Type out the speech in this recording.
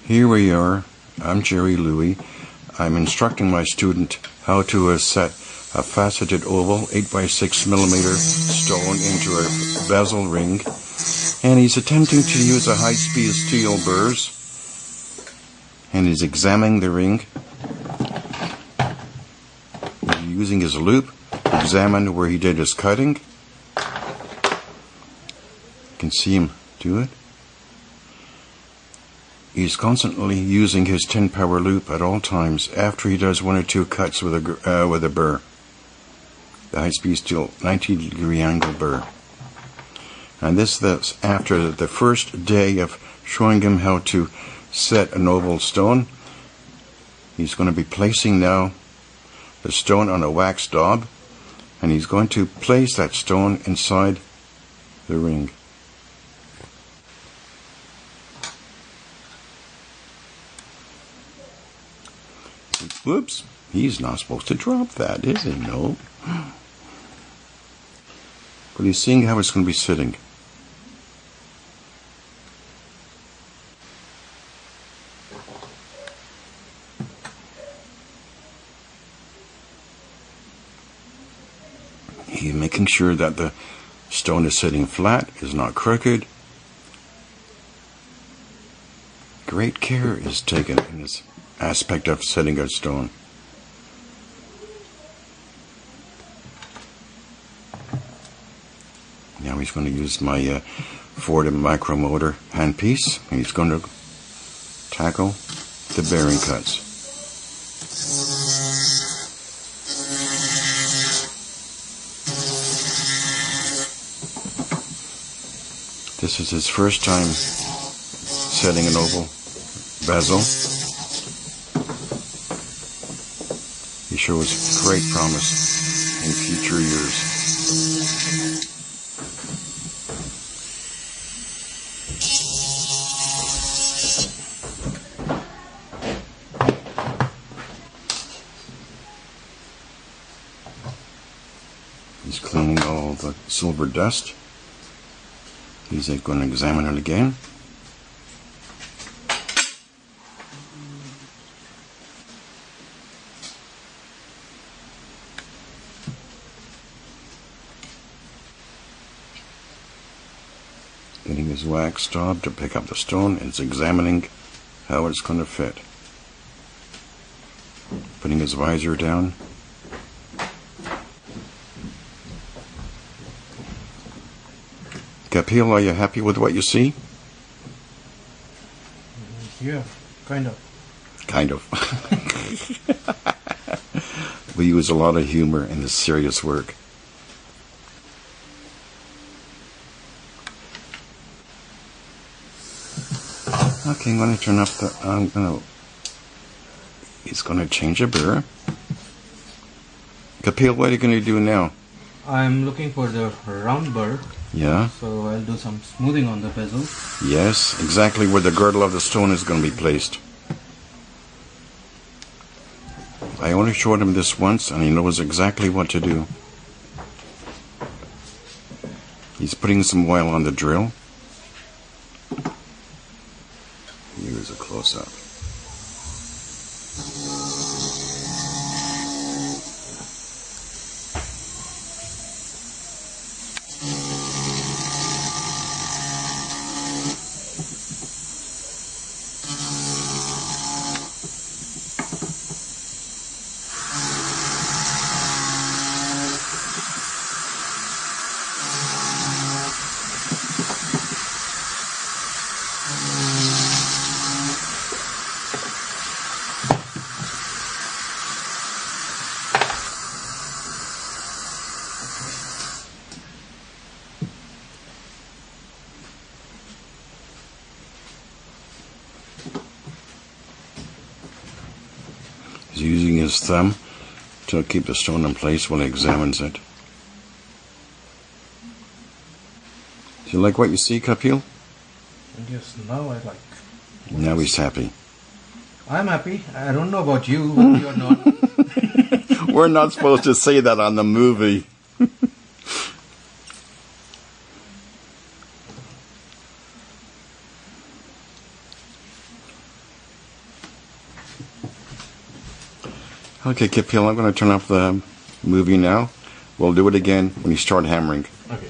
Here we are. I'm Gerry Lewy. I'm instructing my student how to set a faceted oval 8x6mm stone into a bezel ring, and he's attempting to use a high-speed steel burrs, and he's examining the ring. He's using his loop to examine where he did his cutting. You can see him do it. He's constantly using his 10-power loop at all times after he does one or two cuts with a burr. The high-speed steel 90-degree angle burr. And this is after the first day of showing him how to set an oval stone. He's going to be placing now the stone on a wax daub, and he's going to place that stone inside the ring. Whoops, he's not supposed to drop that, is he? No. But he's seeing how it's going to be sitting. He's making sure that the stone is sitting flat, is not crooked. Great care is taken in this aspect of setting a stone. Now he's going to use my Ford micromotor handpiece, and he's going to tackle the bearing cuts. This is his first time setting an oval bezel. He shows great promise in future years. He's cleaning all the silver dust. He's going to examine it again. Getting his wax daub to pick up the stone, and it's examining how it's going to fit. Putting his visor down. Kapil, are you happy with what you see? Yeah, kind of. Kind of. We use a lot of humor in this serious work. Okay, I'm going to turn up the, he's going to change a burr. Kapil, what are you going to do now? I'm looking for the round burr. Yeah. So I'll do some smoothing on the bezel. Yes, exactly where the girdle of the stone is going to be placed. I only showed him this once, and he knows exactly what to do. He's putting some oil on the drill. Here's a close-up. He's using his thumb to keep the stone in place while he examines it. Do you like what you see, Kapil? Yes, now I like. Now he's happy. I'm happy. I don't know about you, but you're not. We're not supposed to say that on the movie. Okay, Kip Hill, I'm going to turn off the movie now. We'll do it again when you start hammering. Okay.